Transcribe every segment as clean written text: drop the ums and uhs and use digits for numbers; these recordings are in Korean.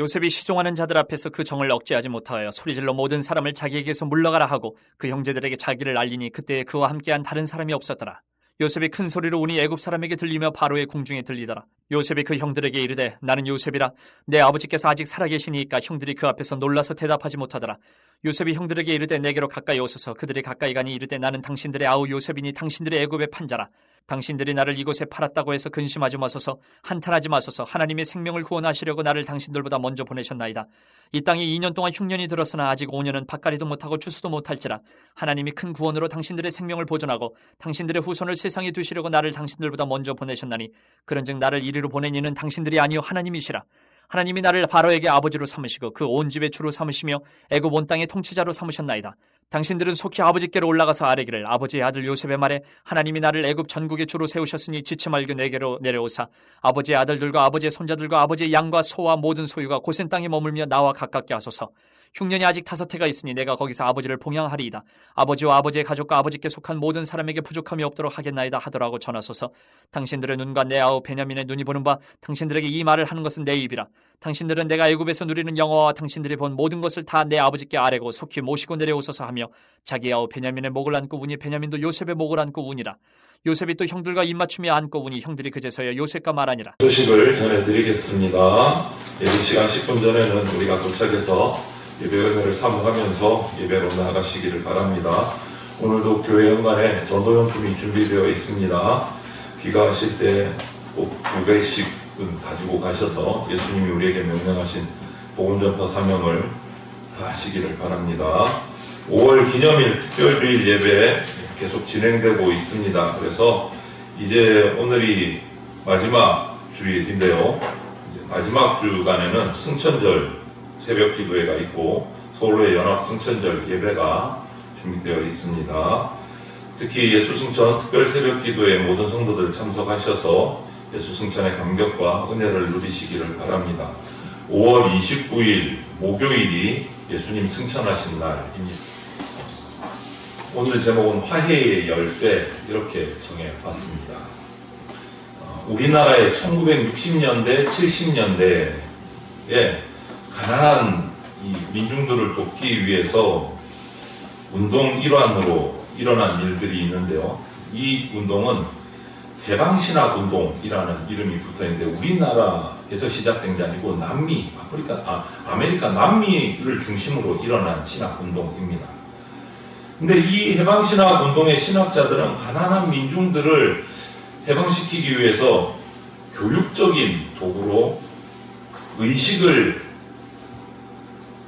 요셉이 시종하는 자들 앞에서 그 정을 억제하지 못하여 소리질러 모든 사람을 자기에게서 물러가라 하고 그 형제들에게 자기를 알리니 그때에 그와 함께한 다른 사람이 없었더라. 요셉이 큰 소리로 우니 애굽 사람에게 들리며 바로의 궁중에 들리더라. 요셉이 그 형들에게 이르되 나는 요셉이라. 내 아버지께서 아직 살아계시니까 형들이 그 앞에서 놀라서 대답하지 못하더라. 요셉이 형들에게 이르되 내게로 가까이 오소서. 그들이 가까이 가니 이르되 나는 당신들의 아우 요셉이니 당신들의 애굽의 판자라. 당신들이 나를 이곳에 팔았다고 해서 근심하지 마소서. 한탄하지 마소서. 하나님의 생명을 구원하시려고 나를 당신들보다 먼저 보내셨나이다. 이 땅에 2년 동안 흉년이 들었으나 아직 5년은 밭가리도 못하고 추수도 못할지라. 하나님이 큰 구원으로 당신들의 생명을 보존하고 당신들의 후손을 세상에 두시려고 나를 당신들보다 먼저 보내셨나니 그런즉 나를 이리로 보낸 이는 당신들이 아니요 하나님이시라. 하나님이 나를 바로에게 아버지로 삼으시고 그 온 집의 주로 삼으시며 애굽 온 땅의 통치자로 삼으셨나이다. 당신들은 속히 아버지께로 올라가서 아뢰기를 아버지의 아들 요셉의 말에 하나님이 나를 애굽 전국의 주로 세우셨으니 지체 말고 내게로 내려오사 아버지의 아들들과 아버지의 손자들과 아버지의 양과 소와 모든 소유가 고센 땅에 머물며 나와 가깝게 하소서. 흉년이 아직 5해가 있으니 내가 거기서 아버지를 봉양하리이다. 아버지와 아버지의 가족과 아버지께 속한 모든 사람에게 부족함이 없도록 하겠나이다 하더라고 전하소서. 당신들의 눈과 내 아우 베냐민의 눈이 보는 바 당신들에게 이 말을 하는 것은 내 입이라. 당신들은 내가 애굽에서 누리는 영화와 당신들이 본 모든 것을 다 내 아버지께 아뢰고 속히 모시고 내려오소서 하며 자기 아우 베냐민의 목을 안고 우니 베냐민도 요셉의 목을 안고 우니라. 요셉이 또 형들과 입맞춤에 안고 우니 형들이 그제서야 요셉과 말하니라. 소식을 전해드리겠습니다. 예배 시간 10분 전에는 우리가 도착해서 예배 은혜를 사모하면서 예배로 나아가시기를 바랍니다. 오늘도 교회 연간에 전도용품이 준비되어 있습니다. 귀가하실 때 꼭 2배씩은 가지고 가셔서 예수님이 우리에게 명령하신 복음전파 사명을 다하시기를 바랍니다. 5월 기념일 특별주일 예배 계속 진행되고 있습니다. 그래서 이제 오늘이 마지막 주일인데요. 마지막 주간에는 승천절 새벽 기도회가 있고 서울의 연합 승천절 예배가 준비되어 있습니다. 특히 예수승천 특별 새벽 기도회 모든 성도들 참석하셔서 예수승천의 감격과 은혜를 누리시기를 바랍니다. 5월 29일 목요일이 예수님 승천하신 날입니다. 오늘 제목은 화해의 열쇠 이렇게 정해봤습니다. 우리나라의 1960년대, 70년대에 가난한 이 민중들을 돕기 위해서 운동 일환으로 일어난 일들이 있는데요. 이 운동은 대방신학 운동이라는 이름이 붙어있는데 우리나라에서 시작된 게 아니고 남미, 아메리카 남미를 중심으로 일어난 신학 운동입니다. 근데 이 해방신학 운동의 신학자들은 가난한 민중들을 해방시키기 위해서 교육적인 도구로 의식을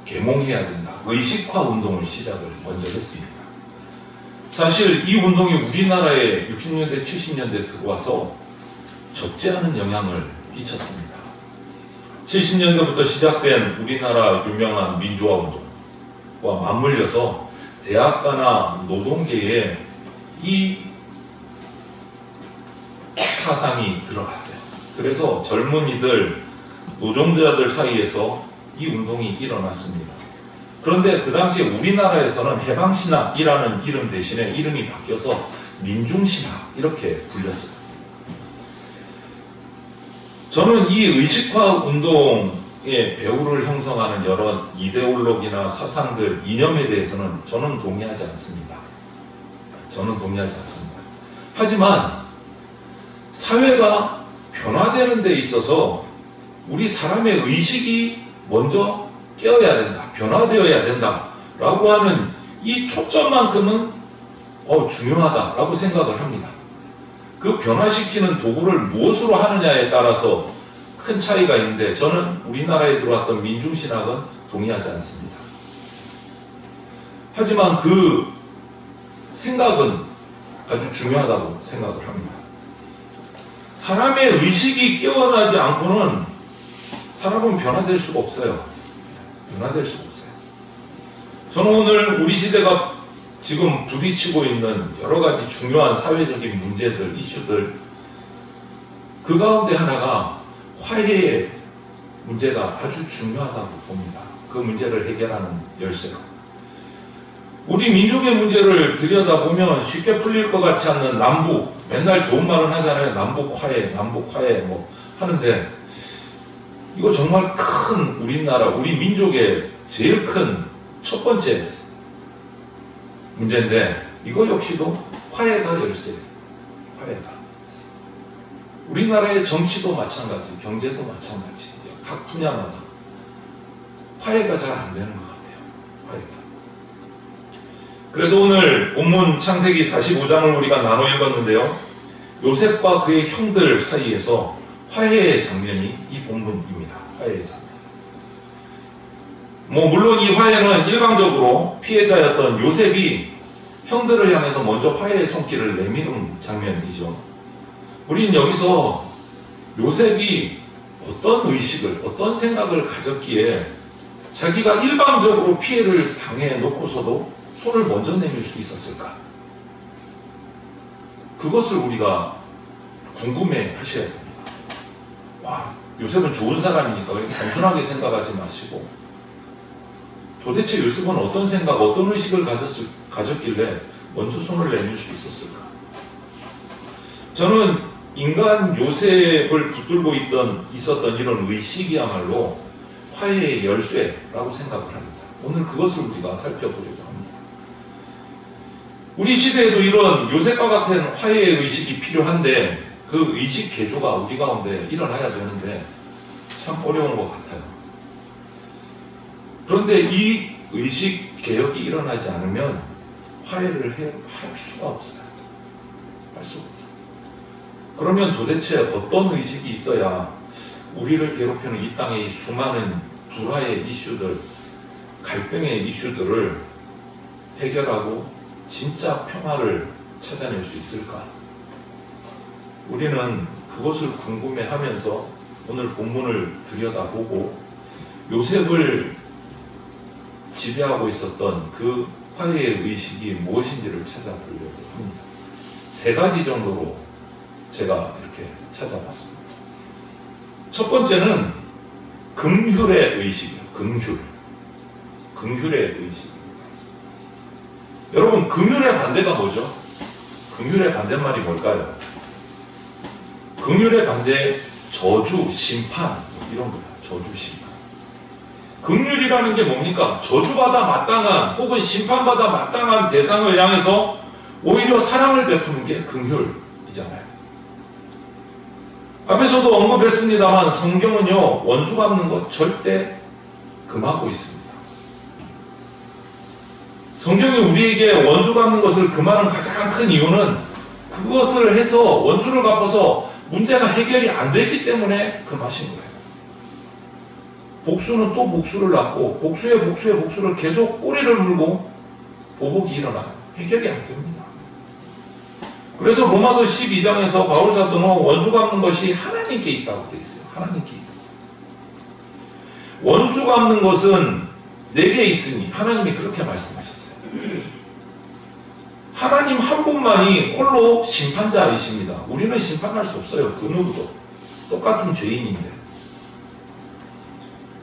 계몽해야 된다. 의식화 운동을 시작을 먼저 했습니다. 사실 이 운동이 우리나라에 60년대, 70년대 들어와서 적지 않은 영향을 끼쳤습니다. 70년대부터 시작된 우리나라 유명한 민주화 운동과 맞물려서 대학가나 노동계에 이 사상이 들어갔어요. 그래서 젊은이들, 노동자들 사이에서 이 운동이 일어났습니다. 그런데 그 당시에 우리나라에서는 해방신학이라는 이름 대신에 이름이 바뀌어서 민중신학 이렇게 불렸어요. 저는 이 의식화 운동의 배후를 형성하는 여러 이데올로기나 사상들, 이념에 대해서는 저는 동의하지 않습니다. 하지만 사회가 변화되는 데 있어서 우리 사람의 의식이 먼저 깨어야 된다, 변화되어야 된다 라고 하는 이 초점만큼은 중요하다라고 생각을 합니다. 그 변화시키는 도구를 무엇으로 하느냐에 따라서 큰 차이가 있는데 저는 우리나라에 들어왔던 민중신학은 동의하지 않습니다. 하지만 그 생각은 아주 중요하다고 생각을 합니다. 사람의 의식이 깨어나지 않고는 사람은 변화될 수가 없어요. 저는 오늘 우리 시대가 지금 부딪히고 있는 여러 가지 중요한 사회적인 문제들, 이슈들, 그 가운데 하나가 화해의 문제가 아주 중요하다고 봅니다. 그 문제를 해결하는 열쇠로. 우리 민족의 문제를 들여다보면 쉽게 풀릴 것 같지 않는 남북, 맨날 좋은 말은 하잖아요. 남북 화해 뭐 하는데 이거 정말 큰 우리나라, 우리 민족의 제일 큰 첫 번째 문제인데, 이거 역시도 화해가 열쇠예요. 화해가. 우리나라의 정치도 마찬가지, 경제도 마찬가지, 각 분야마다 화해가 잘 안 되는 것 같아요. 화해가. 그래서 오늘 본문 창세기 45장을 우리가 나눠 읽었는데요, 요셉과 그의 형들 사이에서 화해의 장면이 이 본문입니다. 화해의 장면. 물론 이 화해는 일방적으로 피해자였던 요셉이 형들을 향해서 먼저 화해의 손길을 내미는 장면이죠. 우리는 여기서 요셉이 어떤 의식을, 어떤 생각을 가졌기에 자기가 일방적으로 피해를 당해 놓고서도 손을 먼저 내밀 수 있었을까? 그것을 우리가 궁금해 하셔야 됩니다. 와, 요셉은 좋은 사람이니까 단순하게 생각하지 마시고, 도대체 요셉은 어떤 생각, 어떤 의식을 가졌길래 먼저 손을 내밀 수 있었을까? 저는 인간 요셉을 붙들고 있었던 이런 의식이야말로 화해의 열쇠라고 생각을 합니다. 오늘 그것을 우리가 살펴보려고 합니다. 우리 시대에도 이런 요셉과 같은 화해의 의식이 필요한데, 그 의식 개조가 우리 가운데 일어나야 되는데 참 어려운 것 같아요. 그런데 이 의식 개혁이 일어나지 않으면 화해를 할 수가 없어요. 할 수가 없어요. 그러면 도대체 어떤 의식이 있어야 우리를 괴롭히는 이 땅의 이 수많은 불화의 이슈들, 갈등의 이슈들을 해결하고 진짜 평화를 찾아낼 수 있을까? 우리는 그것을 궁금해하면서 오늘 본문을 들여다보고 요셉을 지배하고 있었던 그 화해의 의식이 무엇인지를 찾아보려고 합니다. 3가지 정도로 제가 이렇게 찾아봤습니다. 첫 번째는 긍휼의 의식이에요. 긍휼의 의식. 여러분, 긍휼의 반대가 뭐죠? 긍휼의 반대말이 뭘까요? 긍휼의 반대, 저주, 심판, 이런 거예요. 저주, 심판. 긍휼이라는 게 뭡니까? 저주받아 마땅한, 혹은 심판받아 마땅한 대상을 향해서 오히려 사랑을 베푸는 게 긍휼이잖아요. 앞에서도 언급했습니다만 성경은요, 원수 갚는 것 절대 금하고 있습니다. 성경이 우리에게 원수 갚는 것을 금하는 가장 큰 이유는 그것을 해서 원수를 갚아서 문제가 해결이 안 됐기 때문에 금하신 거예요. 복수는 또 복수를 낳고 복수에 복수를 계속 꼬리를 물고 보복이 일어나요. 해결이 안 됩니다. 그래서 로마서 12장에서 바울 사도는 원수 갚는 것이 하나님께 있다고 되어 있어요. 하나님께 있다. 원수 갚는 것은 내게 있으니 하나님이 그렇게 말씀하셨어요. 하나님 한 분만이 홀로 심판자이십니다. 우리는 심판할 수 없어요. 그 누구도. 똑같은 죄인인데.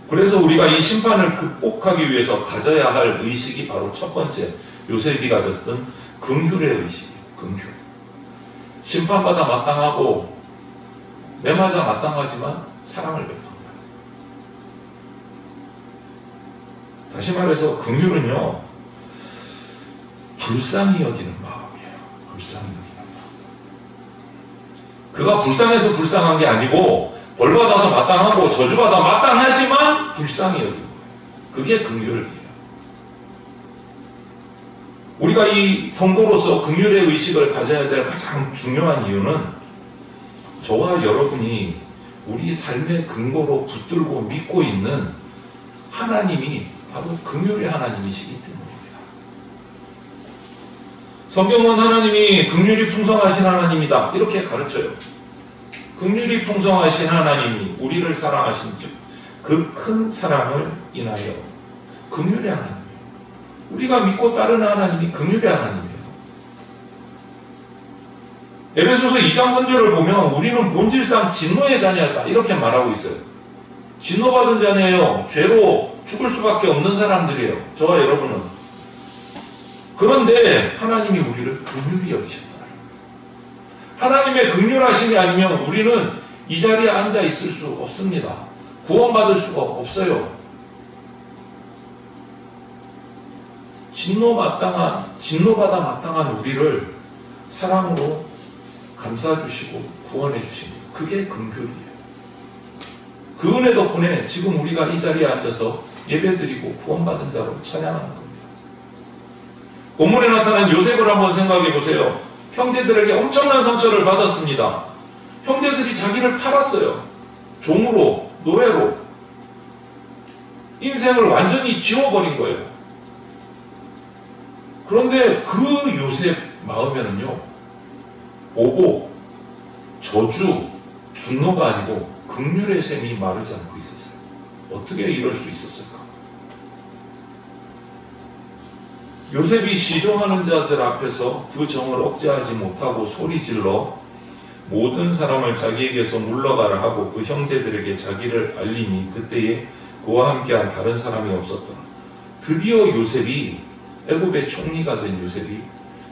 그래서 우리가 이 심판을 극복하기 위해서 가져야 할 의식이 바로 첫 번째, 요셉이 가졌던 긍휼의 의식이에요. 긍휼. 심판받아 마땅하고 매맞아 마땅하지만 사랑을 베푼다. 다시 말해서 긍휼은요, 불쌍히 여기는 마음이에요. 불쌍히 여기는 마음. 그가 불쌍해서 불쌍한 게 아니고 벌받아서 마땅하고 저주받아 마땅하지만 불쌍히 여기는 거예요. 그게 긍휼이에요. 우리가 이 성도로서 긍휼의 의식을 가져야 될 가장 중요한 이유는 저와 여러분이 우리 삶의 근거로 붙들고 믿고 있는 하나님이 바로 긍휼의 하나님이시기 때문입니다. 성경은 하나님이 긍휼이 풍성하신 하나님이다 이렇게 가르쳐요. 긍휼이 풍성하신 하나님이 우리를 사랑하신 즉 그 큰 사랑을 인하여 긍휼의 하나님, 우리가 믿고 따르는 하나님이 긍휼의 하나님이에요. 에베소서 2장 3절을 보면 우리는 본질상 진노의 자녀였다 이렇게 말하고 있어요. 진노받은 자녀예요. 죄로 죽을 수밖에 없는 사람들이에요. 저와 여러분은. 그런데 하나님이 우리를 긍휼히 여기셨다. 하나님의 긍휼하심이 아니면 우리는 이 자리에 앉아 있을 수 없습니다. 구원받을 수가 없어요. 진노받아 마땅한 우리를 사랑으로 감싸주시고 구원해주십니다. 그게 긍휼이에요. 그 은혜 덕분에 지금 우리가 이 자리에 앉아서 예배드리고 구원받은 자로 찬양하는 겁니다. 본문에 나타난 요셉을 한번 생각해 보세요. 형제들에게 엄청난 상처를 받았습니다. 형제들이 자기를 팔았어요. 종으로, 노예로. 인생을 완전히 지워버린 거예요. 그런데 그 요셉 마음에는요, 오고, 저주, 분노가 아니고 긍휼의 샘이 마르지 않고 있었어요. 어떻게 이럴 수 있었을까? 요셉이 시종하는 자들 앞에서 그 정을 억제하지 못하고 소리질러 모든 사람을 자기에게서 물러가라 하고 그 형제들에게 자기를 알리니 그때에 그와 함께한 다른 사람이 없었더라. 드디어 요셉이, 애굽의 총리가 된 요셉이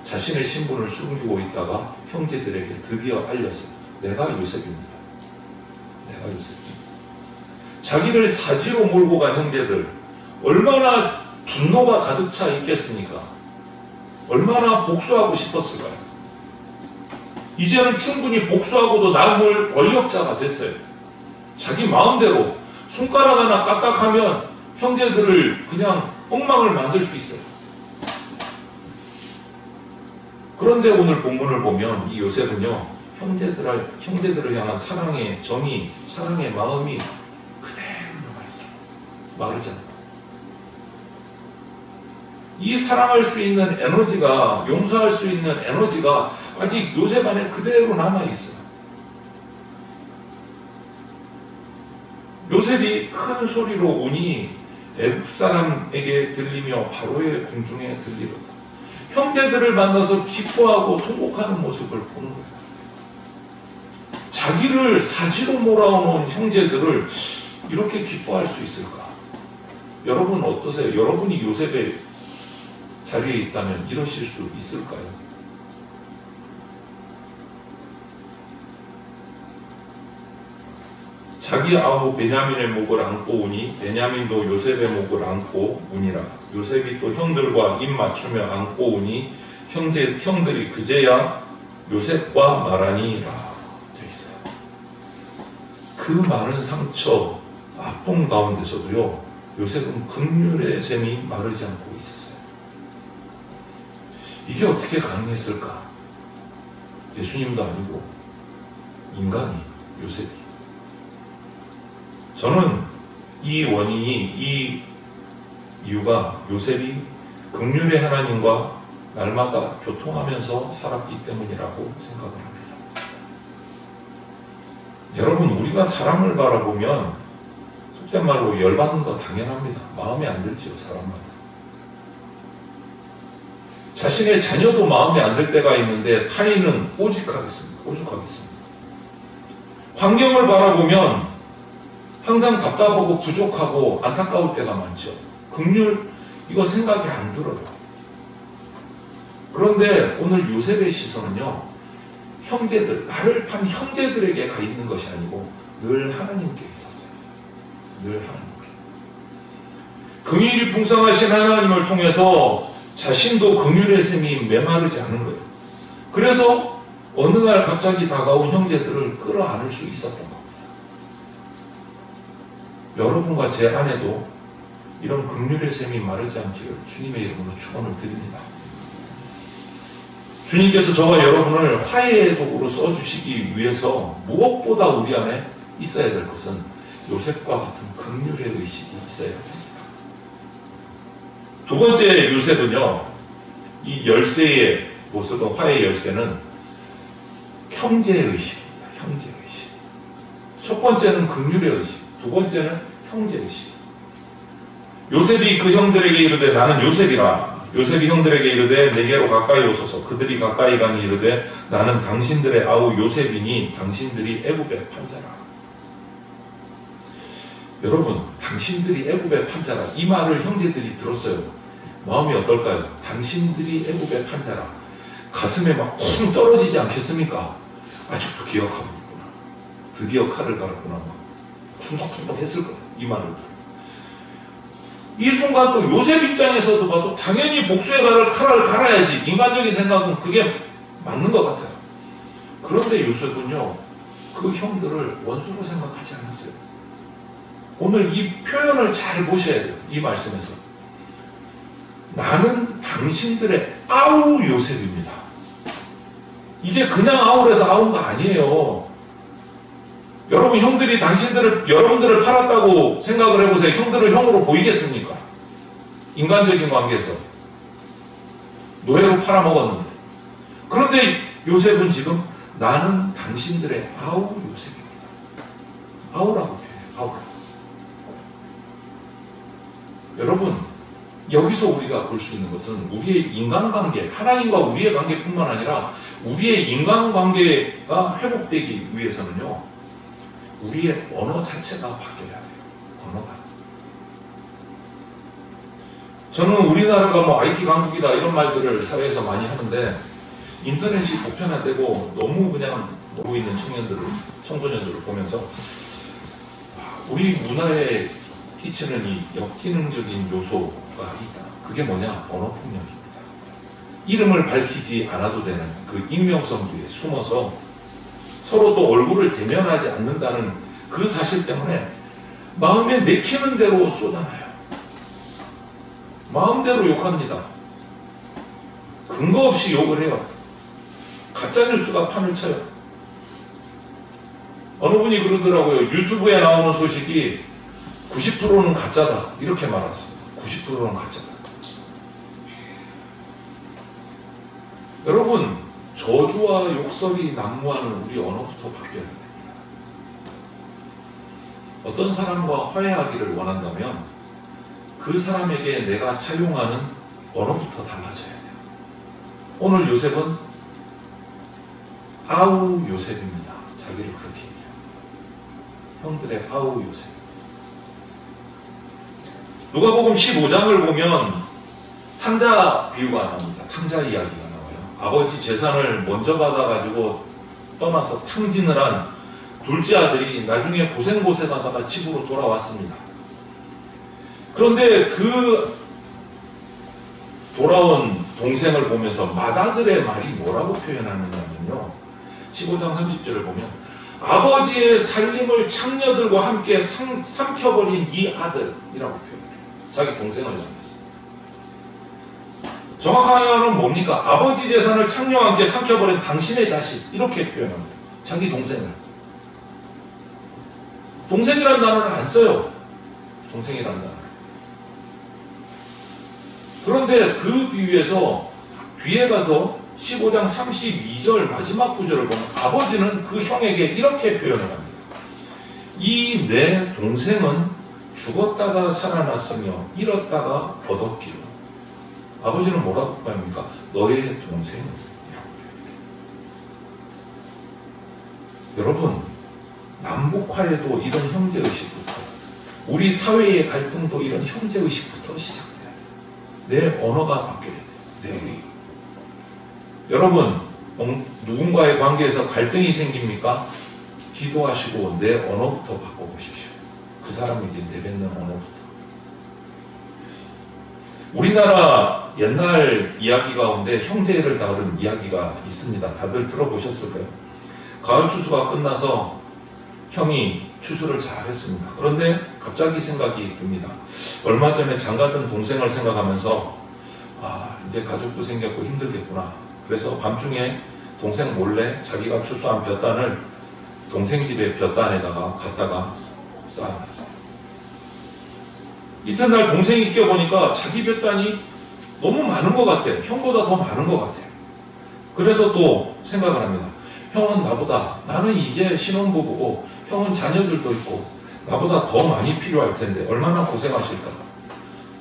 자신의 신분을 숨기고 있다가 형제들에게 드디어 알렸어요. 내가 요셉입니다. 내가 요셉입니다. 자기를 사지로 몰고 간 형제들, 얼마나 분노가 가득 차 있겠습니까? 얼마나 복수하고 싶었을까요? 이제는 충분히 복수하고도 남을 권력자가 됐어요. 자기 마음대로 손가락 하나 까딱하면 형제들을 그냥 엉망을 만들 수 있어요. 그런데 오늘 본문을 보면 이 요셉은요, 형제들을 향한 사랑의 정이, 사랑의 마음이 그대로 남아있어요. 마르지 않고. 이 사랑할 수 있는 에너지가, 용서할 수 있는 에너지가 아직 요셉 안에 그대로 남아있어요. 요셉이 큰 소리로 우니 애굽 사람에게 들리며 바로의 궁중에 들리로다. 형제들을 만나서 기뻐하고 통곡하는 모습을 보는 거예요. 자기를 사지로 몰아오는 형제들을 이렇게 기뻐할 수 있을까? 여러분 어떠세요? 여러분이 요셉의 자리에 있다면 이러실 수 있을까요? 자기 아우 베냐민의 목을 안고 우니 베냐민도 요셉의 목을 안고 우니라. 요셉이 또 형들과 입 맞추며 안고 우니 형들이 그제야 요셉과 말하니라 되어 있어요. 그 많은 상처, 아픔 가운데서도요, 요셉은 긍휼의 샘이 마르지 않고 있었어요. 이게 어떻게 가능했을까? 예수님도 아니고 인간이, 요셉이. 저는 이 원인이, 이 이유가 요셉이 긍휼의 하나님과 날마다 교통하면서 살았기 때문이라고 생각을 합니다. 여러분, 우리가 사람을 바라보면 속된 말로 열받는 거 당연합니다. 마음에 안 들죠, 사람마다. 자신의 자녀도 마음에 안 들 때가 있는데 타인은 오직하겠습니다. 환경을 바라보면 항상 답답하고 부족하고 안타까울 때가 많죠. 긍휼, 이거 생각이 안 들어요. 그런데 오늘 요셉의 시선은요, 형제들, 나를 판 형제들에게 가 있는 것이 아니고 늘 하나님께 있었어요. 늘 하나님께. 긍휼이 풍성하신 하나님을 통해서 자신도 긍휼의 샘이 메마르지 않은 거예요. 그래서 어느 날 갑자기 다가온 형제들을 끌어안을 수 있었던 겁니다. 여러분과 제 안에도 이런 긍휼의 샘이 마르지 않기를 주님의 이름으로 축원을 드립니다. 주님께서 저와 여러분을 화해의 도구로 써주시기 위해서 무엇보다 우리 안에 있어야 될 것은 요셉과 같은 긍휼의 의식이 있어야 됩니다. 두 번째 요셉은요, 이 열쇠의 모습은, 화해의 열쇠는 형제의 의식입니다. 형제의 의식. 첫 번째는 긍휼의 의식, 두 번째는 형제의 의식. 요셉이 그 형들에게 이르되 나는 요셉이라. 요셉이 형들에게 이르되 내게로 가까이 오소서. 그들이 가까이 가니 이르되 나는 당신들의 아우 요셉이니 당신들이 애굽의 판자라. 여러분, 당신들이 애굽의 판자라, 이 말을 형제들이 들었어요. 마음이 어떨까요? 당신들이 애굽의 판자라. 가슴에 막 쿵 떨어지지 않겠습니까? 아직도 기억하고 있구나. 드디어 칼을 갈았구나. 퉁덕퉁덕 했을 거예요. 이 말을. 이 순간 또 요셉 입장에서도 봐도 당연히 복수의 칼을 갈아야지. 인간적인 생각은 그게 맞는 것 같아요. 그런데 요셉은요, 그 형들을 원수로 생각하지 않았어요. 오늘 이 표현을 잘 보셔야 돼요. 이 말씀에서. 나는 당신들의 아우 요셉입니다. 이게 그냥 아우래서 아우가 아니에요. 여러분, 형들이 여러분들을 팔았다고 생각을 해보세요. 형들을 형으로 보이겠습니까? 인간적인 관계에서. 노예로 팔아먹었는데. 그런데 요셉은 지금 나는 당신들의 아우 요셉입니다. 아우라고 해요. 아우라고. 여러분, 여기서 우리가 볼 수 있는 것은 우리의 인간관계, 하나님과 우리의 관계뿐만 아니라 우리의 인간관계가 회복되기 위해서는요, 우리의 언어 자체가 바뀌어야 돼요. 언어가. 저는 우리나라가 뭐 IT 강국이다 이런 말들을 사회에서 많이 하는데, 인터넷이 보편화되고 너무 그냥 놀고 있는 청소년들을 보면서 우리 문화에 끼치는 이 역기능적인 요소가 있다. 그게 뭐냐? 언어폭력입니다. 이름을 밝히지 않아도 되는 그 익명성 뒤에 숨어서 서로 또 얼굴을 대면하지 않는다는 그 사실 때문에 마음에 내키는 대로 쏟아나요. 마음대로 욕합니다. 근거 없이 욕을 해요. 가짜뉴스가 판을 쳐요. 어느 분이 그러더라고요. 유튜브에 나오는 소식이 90%는 가짜다. 이렇게 말했습니다. 90%는 가짜다. 여러분, 저주와 욕설이 난무하는 우리 언어부터 바뀌어야 됩니다. 어떤 사람과 화해하기를 원한다면 그 사람에게 내가 사용하는 언어부터 달라져야 돼요. 오늘 요셉은 아우 요셉입니다. 자기를 그렇게 얘기합니다. 형들의 아우 요셉. 누가복음 15장을 보면 탕자 비유가 나옵니다. 탕자 이야기가 나와요. 아버지 재산을 먼저 받아가지고 떠나서 탕진을 한 둘째 아들이 나중에 고생하다가 집으로 돌아왔습니다. 그런데 그 돌아온 동생을 보면서 맏아들의 말이 뭐라고 표현하느냐면요, 15장 30절을 보면 아버지의 살림을 창녀들과 함께 삼켜버린 이 아들이라고 표현해요. 자기 동생을 향해서. 정확하게는 뭡니까? 아버지 재산을 창녀와 함께 삼켜버린 당신의 자식, 이렇게 표현합니다. 자기 동생을. 동생이라는 단어를 안 써요. 동생이라는 단어. 그런데 그 비유에서 뒤에 가서 15장 32절 마지막 구절을 보면 아버지는 그 형에게 이렇게 표현을 합니다. 이 내 동생은 죽었다가 살아났으며 잃었다가 얻었기로. 아버지는 뭐라고 표현합니까? 너의 동생이라고 표현합니다. 여러분, 남북화에도 이런 형제의식부터, 우리 사회의 갈등도 이런 형제의식부터 시작돼요. 내 언어가 바뀌어야 돼요. 네. 여러분, 누군가의 관계에서 갈등이 생깁니까? 기도하시고 내 언어부터 바꿔보십시오. 그 사람에게 내뱉는 언어부터. 우리나라 옛날 이야기 가운데 형제를 다룬 이야기가 있습니다. 다들 들어보셨을 거예요. 가을 추수가 끝나서 형이 추수를 잘 했습니다. 그런데 갑자기 생각이 듭니다. 얼마 전에 장가든 동생을 생각하면서 이제 가족도 생겼고 힘들겠구나. 그래서 밤중에 동생 몰래 자기가 추수한 볕단을 동생 집에 볕단에다가 갖다가 쌓아놨어요. 이튿날 동생이 끼어보니까 자기 볕단이 너무 많은 것 같아요. 형보다 더 많은 것 같아요. 그래서 또 생각을 합니다. 형은 나보다, 나는 이제 신혼부부고 형은 자녀들도 있고 나보다 더 많이 필요할 텐데 얼마나 고생하실까.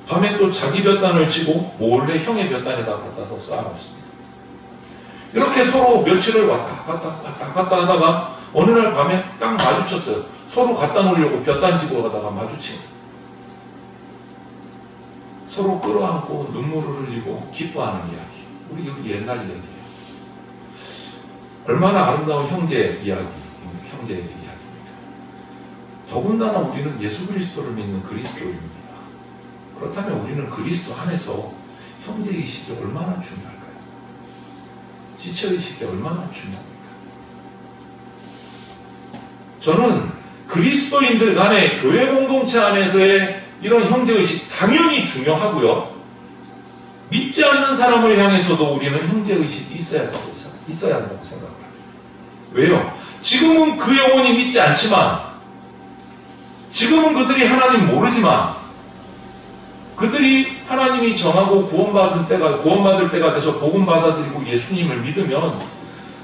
밤에 또 자기 볕단을 치고 몰래 형의 볕단에다 갖다서 쌓아놓습니다. 이렇게 서로 며칠을 왔다 갔다 하다가 어느 날 밤에 딱 마주쳤어요. 서로 갖다 놓으려고 볕단 지고 가다가 마주친. 서로 끌어안고 눈물을 흘리고 기뻐하는 이야기. 우리 여기 옛날 이야기예요. 얼마나 아름다운 형제 이야기입니까? 더군다나 우리는 예수 그리스도를 믿는 그리스도인입니다. 그렇다면 우리는 그리스도 안에서 형제의식이 얼마나 중요할까요? 지체의식이 얼마나 중요합니까? 저는 그리스도인들 간의 교회 공동체 안에서의 이런 형제의식 당연히 중요하고요. 믿지 않는 사람을 향해서도 우리는 형제의식이 있어야 한다고 생각합니다. 왜요? 지금은 그 영혼이 믿지 않지만, 지금은 그들이 하나님 모르지만, 그들이 하나님이 정하고 구원받을 때가 돼서 복음 받아들이고 예수님을 믿으면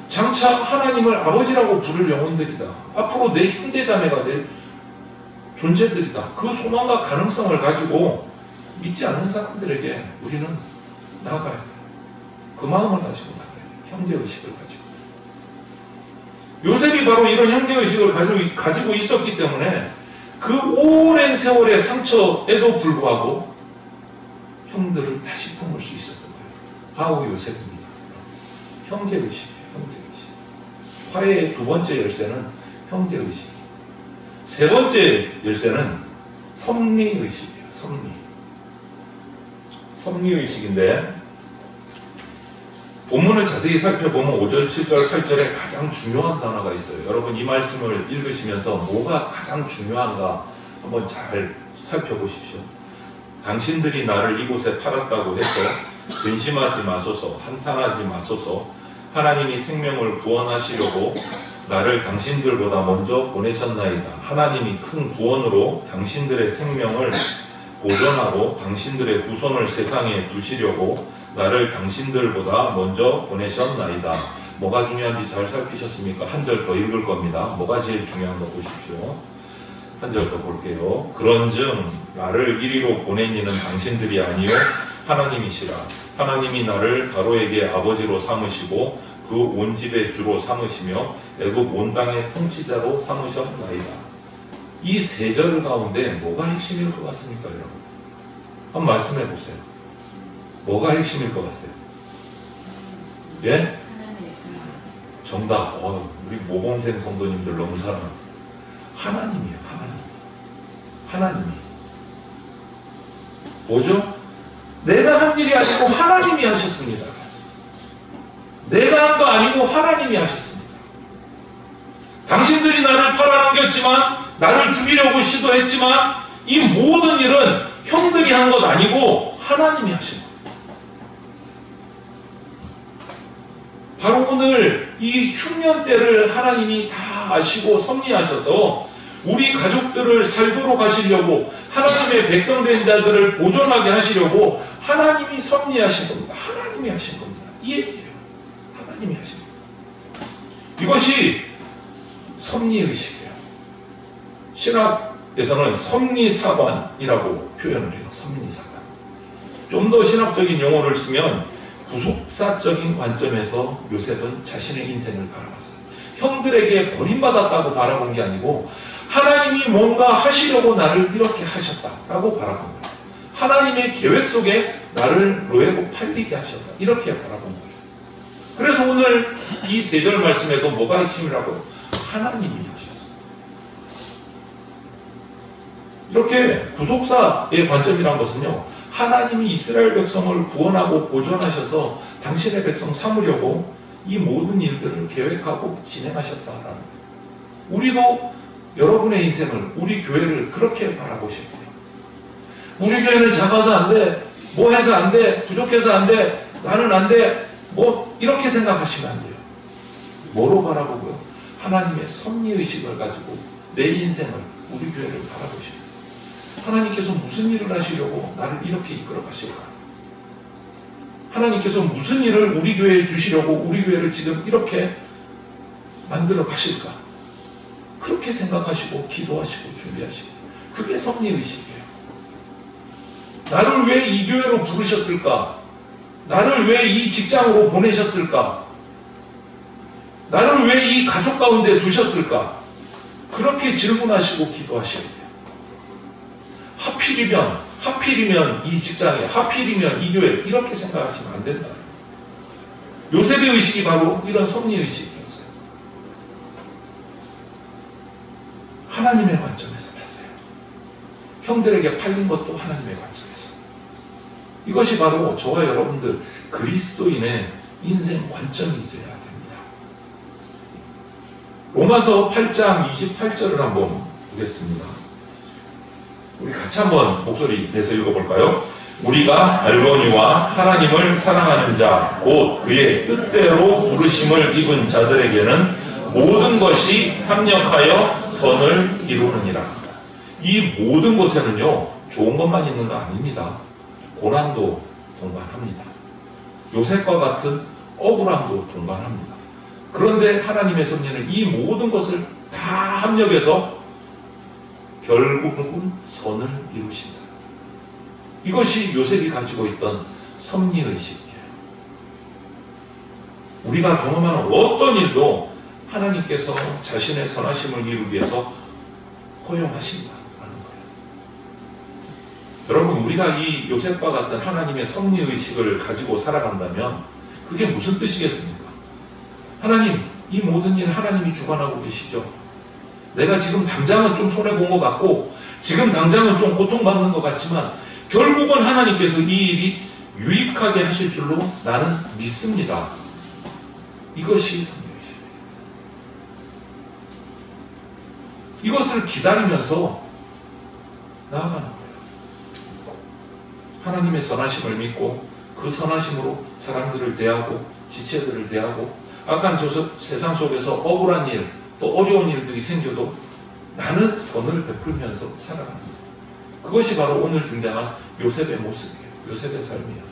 장차 하나님을 아버지라고 부를 영혼들이다. 앞으로 내 형제자매가 될 존재들이다. 그 소망과 가능성을 가지고 믿지 않는 사람들에게 우리는 나아가야 돼요. 그 마음을 가지고 나아가야 돼요. 형제의식을 가지고. 요셉이 바로 이런 형제의식을 가지고 있었기 때문에 그 오랜 세월의 상처에도 불구하고 형들을 다시 품을 수 있었던 거예요. 바로 요셉입니다. 형제의식이에요. 형제의식. 화해의 두 번째 열쇠는 형제의식. 세 번째 열쇠는 섭리의식이에요. 섭리의식인데 본문을 자세히 살펴보면 5절, 7절, 8절에 가장 중요한 단어가 있어요. 여러분 이 말씀을 읽으시면서 뭐가 가장 중요한가 한번 잘 살펴보십시오. 당신들이 나를 이곳에 팔았다고 해서 근심하지 마소서, 한탄하지 마소서. 하나님이 생명을 구원하시려고 나를 당신들보다 먼저 보내셨나이다. 하나님이 큰 구원으로 당신들의 생명을 보존하고 당신들의 후손을 세상에 두시려고 나를 당신들보다 먼저 보내셨나이다. 뭐가 중요한지 잘 살피셨습니까? 한 절 더 읽을 겁니다. 뭐가 제일 중요한 거 보십시오. 한 절 더 볼게요. 그런즉 나를 이리로 보낸 이는 당신들이 아니요 하나님이시라. 하나님이 나를 바로에게 아버지로 삼으시고 그 온 집의 주로 삼으시며 애굽 온 땅의 통치자로 삼으셨나이다. 이 세 절 가운데 뭐가 핵심일 것 같습니까, 여러분? 한번 말씀해 보세요. 뭐가 핵심일 것 같아요? 예? 정답. 우리 모범생 성도님들 너무 사랑합니다. 하나님이에요. 하나님이. 뭐죠? 내가 한 일이 아니고 하나님이 하셨습니다. 내가 한 거 아니고 하나님이 하셨습니다. 당신들이 나를 팔아넘겼지만, 나를 죽이려고 시도했지만, 이 모든 일은 형들이 한 것 아니고 하나님이 하신 겁니다. 바로 오늘 이 흉년 때를 하나님이 다 아시고 섭리하셔서 우리 가족들을 살도록 하시려고, 하나님의 백성된 자들을 보존하게 하시려고 하나님이 섭리하신 겁니다. 하나님이 하신 겁니다. 이 얘기예요. 하나님이 하신 겁니다. 이것이 섭리의식이에요. 신학에서는 섭리사관이라고 표현을 해요. 섭리사관. 좀 더 신학적인 용어를 쓰면 구속사적인 관점에서 요셉은 자신의 인생을 바라봤어요. 형들에게 버림받았다고 바라본 게 아니고 하나님이 뭔가 하시려고 나를 이렇게 하셨다라고 바라본 거예요. 하나님의 계획 속에 나를 노예로 팔리게 하셨다. 이렇게 바라본 거예요. 그래서 오늘 이 세 절 말씀에도 뭐가 핵심이라고요? 하나님이 하셨어요. 이렇게 구속사의 관점이란 것은요, 하나님이 이스라엘 백성을 구원하고 보존하셔서 당신의 백성 삼으려고 이 모든 일들을 계획하고 진행하셨다라는 거예요. 우리도 여러분의 인생을, 우리 교회를 그렇게 바라보셔야 돼요. 우리 교회는 작아서 안 돼, 뭐 해서 안 돼, 부족해서 안 돼, 나는 안 돼, 뭐 이렇게 생각하시면 안 돼요. 뭐로 바라보고요? 하나님의 섭리의식을 가지고 내 인생을, 우리 교회를 바라보셔야 돼요. 하나님께서 무슨 일을 하시려고 나를 이렇게 이끌어 가실까? 하나님께서 무슨 일을 우리 교회에 주시려고 우리 교회를 지금 이렇게 만들어 가실까? 그렇게 생각하시고 기도하시고 준비하시고, 그게 섭리의식이에요. 나를 왜 이 교회로 부르셨을까? 나를 왜 이 직장으로 보내셨을까? 나를 왜 이 가족 가운데 두셨을까? 그렇게 질문하시고 기도하셔야 돼요. 하필이면 이 직장에, 하필이면 이 교회, 이렇게 생각하시면 안 된다. 요셉의 의식이 바로 이런 섭리의식이었어요. 하나님의 관점에서 봤어요. 형들에게 팔린 것도 하나님의 관점에서. 이것이 바로 저와 여러분들 그리스도인의 인생 관점이 되어야 됩니다. 로마서 8장 28절을 한번 보겠습니다. 우리 같이 한번 목소리 내서 읽어볼까요? 우리가 알거니와 하나님을 사랑하는 자, 곧 그의 뜻대로 부르심을 입은 자들에게는 모든 것이 합력하여 선을 이루느니라. 이 모든 것에는요, 좋은 것만 있는 거 아닙니다. 고난도 동반합니다. 요셉과 같은 억울함도 동반합니다. 그런데 하나님의 섭리는 이 모든 것을 다 합력해서 결국은 선을 이루신다. 이것이 요셉이 가지고 있던 섭리의식이에요. 우리가 경험하는 어떤 일도 하나님께서 자신의 선하심을 이루기 위해서 허용하신다는 거예요. 여러분, 우리가 이 요셉과 같은 하나님의 섭리의식을 가지고 살아간다면 그게 무슨 뜻이겠습니까? 하나님, 이 모든 일 하나님이 주관하고 계시죠. 내가 지금 당장은 좀 손해본 것 같고 지금 당장은 좀 고통받는 것 같지만 결국은 하나님께서 이 일이 유익하게 하실 줄로 나는 믿습니다. 이것이 섭리의식이에요. 이것을 기다리면서 나아가는 거예요. 하나님의 선하심을 믿고 그 선하심으로 사람들을 대하고 지체들을 대하고 악한 세상 속에서 억울한 일 또 어려운 일들이 생겨도 나는 선을 베풀면서 살아갑니다. 그것이 바로 오늘 등장한 요셉의 모습이에요. 요셉의 삶이에요.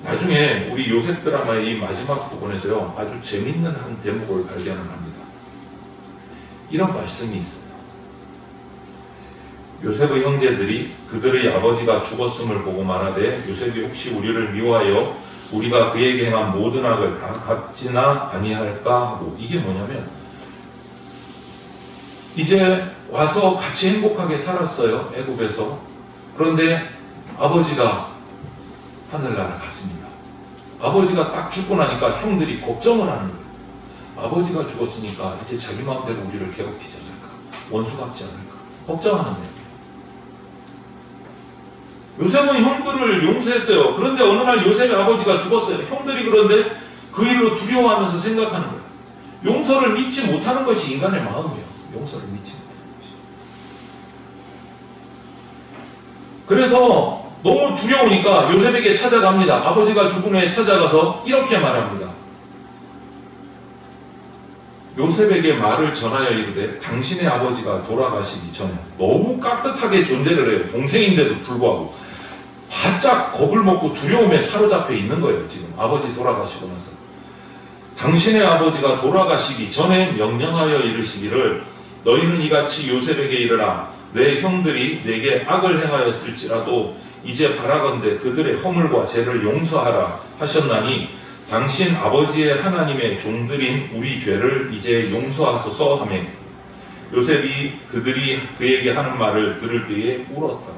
나중에 우리 요셉 드라마의 이 마지막 부분에서요, 아주 재밌는 한 대목을 발견을 합니다. 이런 말씀이 있어요. 요셉의 형제들이 그들의 아버지가 죽었음을 보고 말하되 요셉이 혹시 우리를 미워하여 우리가 그에게 행한 모든 악을 다 갚지나 아니할까 하고, 이게 뭐냐면 이제 와서 같이 행복하게 살았어요, 애굽에서. 그런데 아버지가 하늘나라 갔습니다. 아버지가 딱 죽고 나니까 형들이 걱정을 하는 거예요. 아버지가 죽었으니까 이제 자기 마음대로 우리를 괴롭히지 않을까, 원수 같지 않을까 걱정하는 거예요. 요셉은 형들을 용서했어요. 그런데 어느 날 요셉의 아버지가 죽었어요. 형들이 그런데 그 일로 두려워하면서 생각하는 거예요. 용서를 믿지 못하는 것이 인간의 마음이에요. 용서를 믿지 못하는 것이. 그래서 너무 두려우니까 요셉에게 찾아갑니다. 아버지가 죽은 후에 찾아가서 이렇게 말합니다. 요셉에게 말을 전하여 이르되 당신의 아버지가 돌아가시기 전에, 너무 깍듯하게 존대를 해요. 동생인데도 불구하고 바짝 겁을 먹고 두려움에 사로잡혀 있는 거예요. 지금 아버지 돌아가시고 나서 당신의 아버지가 돌아가시기 전에 명령하여 이르시기를 너희는 이같이 요셉에게 이르라. 내 형들이 내게 악을 행하였을지라도 이제 바라건대 그들의 허물과 죄를 용서하라 하셨나니 당신 아버지의 하나님의 종들인 우리 죄를 이제 용서하소서 하며 요셉이 그들이 그에게 하는 말을 들을 때에 울었다.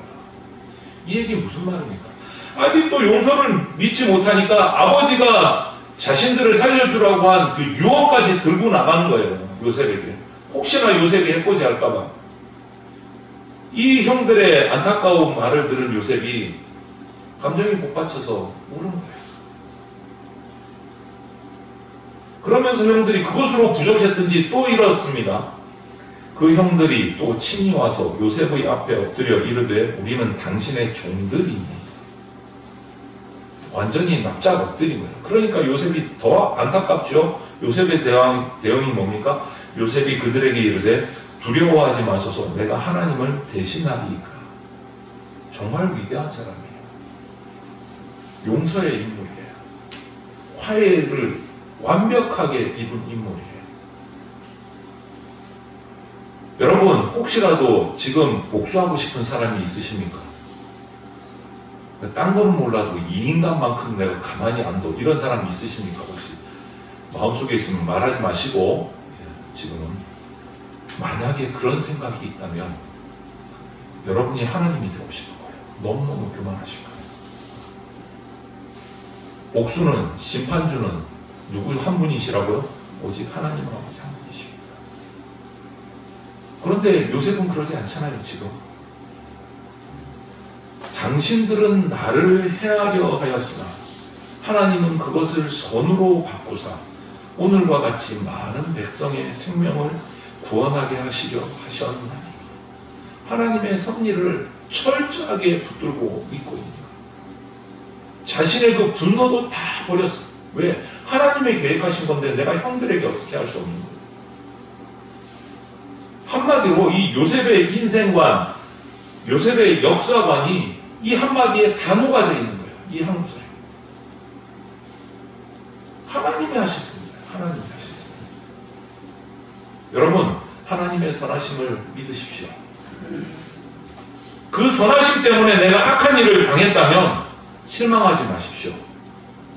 이 얘기 무슨 말입니까? 아직도 용서를 믿지 못하니까 아버지가 자신들을 살려주라고 한 그 유언까지 들고 나가는 거예요. 요셉에게. 혹시나 요셉이 해코지할까봐. 이 형들의 안타까운 말을 들은 요셉이 감정이 복받쳐서 우는 거예요. 그러면서 형들이 그것으로 부족했든지 또 이렇습니다. 그 형들이 또 친히 와서 요셉의 앞에 엎드려 이르되 우리는 당신의 종들이니. 완전히 납작 엎드린 거예요. 그러니까 요셉이 더 안타깝죠. 요셉의 대응이 뭡니까? 요셉이 그들에게 이르되 두려워하지 마소서, 내가 하나님을 대신하리이까. 정말 위대한 사람이에요. 용서의 인물이에요. 화해를 완벽하게 이룬 인물이에요. 여러분, 혹시라도 지금 복수하고 싶은 사람이 있으십니까? 딴 거는 몰라도 이 인간만큼 내가 가만히 안 둬, 이런 사람이 있으십니까? 혹시 마음속에 있으면 말하지 마시고, 지금은 만약에 그런 생각이 있다면 여러분이 하나님이 되고 싶은 거예요. 너무너무 교만하신 거예요. 복수는, 심판주는 누구 한 분이시라고요? 오직 하나님 아버지 한 분이시고, 그런데 요셉은 그러지 않잖아요. 지금 당신들은 나를 해하려 하였으나 하나님은 그것을 선으로 바꾸사 오늘과 같이 많은 백성의 생명을 구원하게 하시려 하셨나니. 하나님의 섭리를 철저하게 붙들고 있고 있는 거예요. 자신의 그 분노도 다 버렸어. 왜? 하나님의 계획하신 건데 내가 형들에게 어떻게 할 수 없는 거예요. 한마디로 이 요셉의 인생관, 요셉의 역사관이 이 한마디에 다 녹아져 있는 거예요. 이 한 구절에. 하나님이 하셨습니다. 하나님이 하셨습니다. 여러분, 하나님의 선하심을 믿으십시오. 그 선하심 때문에 내가 악한 일을 당했다면 실망하지 마십시오.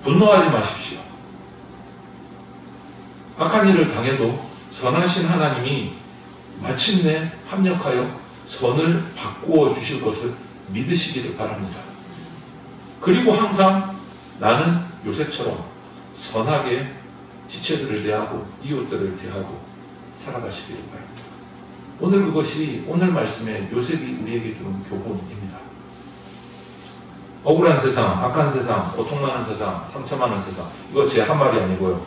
분노하지 마십시오. 악한 일을 당해도 선하신 하나님이 마침내 합력하여 선을 바꾸어 주실 것을 믿으시기를 바랍니다. 그리고 항상 나는 요셉처럼 선하게 지체들을 대하고 이웃들을 대하고 살아가시기를 바랍니다. 오늘 그것이 오늘 말씀에 요셉이 우리에게 주는 교훈입니다. 억울한 세상, 악한 세상, 고통 많은 세상, 상처 많은 세상, 이거 제 한 말이 아니고요.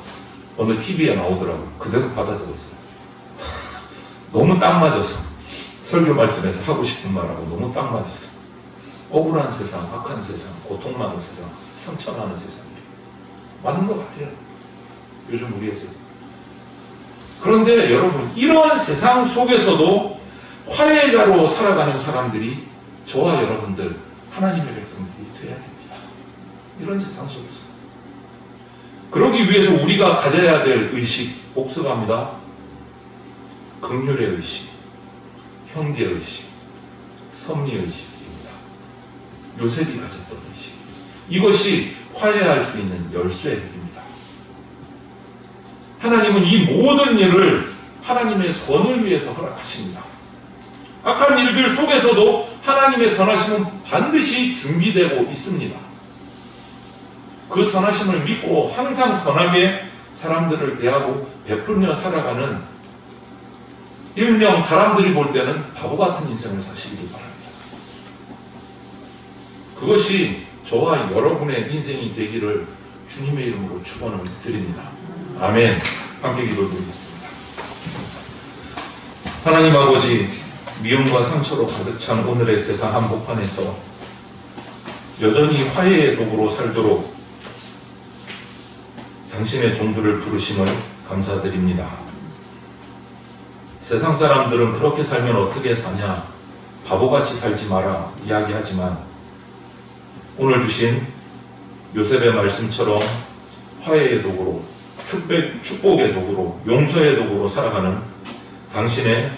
오늘 TV에 나오더라고요. 그대로 받아 적었어요. 너무 딱 맞아서 설교 말씀에서 하고 싶은 말하고 너무 딱 맞아서 억울한 세상, 악한 세상, 고통 많은 세상, 상처 많은 세상 맞는 것 같아요. 요즘 우리에서. 그런데 여러분, 이러한 세상 속에서도 화해자로 살아가는 사람들이 저와 여러분들 하나님의 백성들이 돼야 됩니다. 이런 세상 속에서. 그러기 위해서 우리가 가져야 될 의식, 복습합니다. 긍휼의 의식, 형제 의식, 섭리 의식입니다. 요셉이 가졌던 의식. 이것이 화해할 수 있는 열쇠입니다. 하나님은 이 모든 일을 하나님의 선을 위해서 허락하십니다. 악한 일들 속에서도 하나님의 선하심은 반드시 준비되고 있습니다. 그 선하심을 믿고 항상 선하게 사람들을 대하고 베풀며 살아가는 일명 사람들이 볼 때는 바보 같은 인생을 사시기를 바랍니다. 그것이 저와 여러분의 인생이 되기를 주님의 이름으로 축원을 드립니다. 아멘. 함께 기도드리겠습니다. 하나님 아버지, 미움과 상처로 가득 찬 오늘의 세상 한복판에서 여전히 화해의 도구로 살도록 당신의 종들을 부르심을 감사드립니다. 세상 사람들은 그렇게 살면 어떻게 사냐, 바보같이 살지 마라 이야기하지만 오늘 주신 요셉의 말씀처럼 화해의 도구로, 축복의 도구로, 용서의 도구로 살아가는 당신의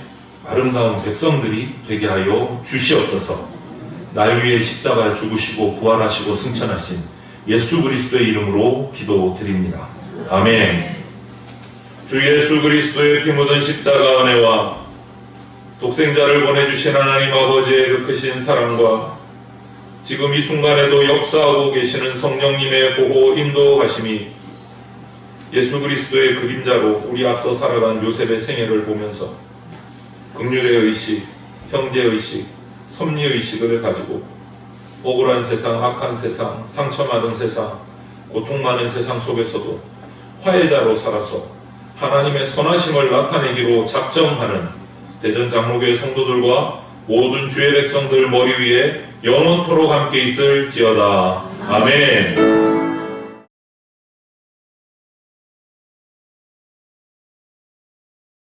아름다운 백성들이 되게 하여 주시옵소서. 날 위해 십자가에 죽으시고 부활하시고 승천하신 예수 그리스도의 이름으로 기도드립니다. 아멘. 주 예수 그리스도의 피 묻은 십자가 은혜와 독생자를 보내주신 하나님 아버지의 그 크신 사랑과 지금 이 순간에도 역사하고 계시는 성령님의 보호 인도하심이 예수 그리스도의 그림자로 우리 앞서 살아간 요셉의 생애를 보면서 긍휼의 의식, 형제의식, 섭리의식을 가지고 억울한 세상, 악한 세상, 상처 많은 세상, 고통 많은 세상 속에서도 화해자로 살아서 하나님의 선하심을 나타내기로 작정하는 대전 장로교회 성도들과 모든 주의 백성들 머리 위에 영원토록 함께 있을지어다. 아멘.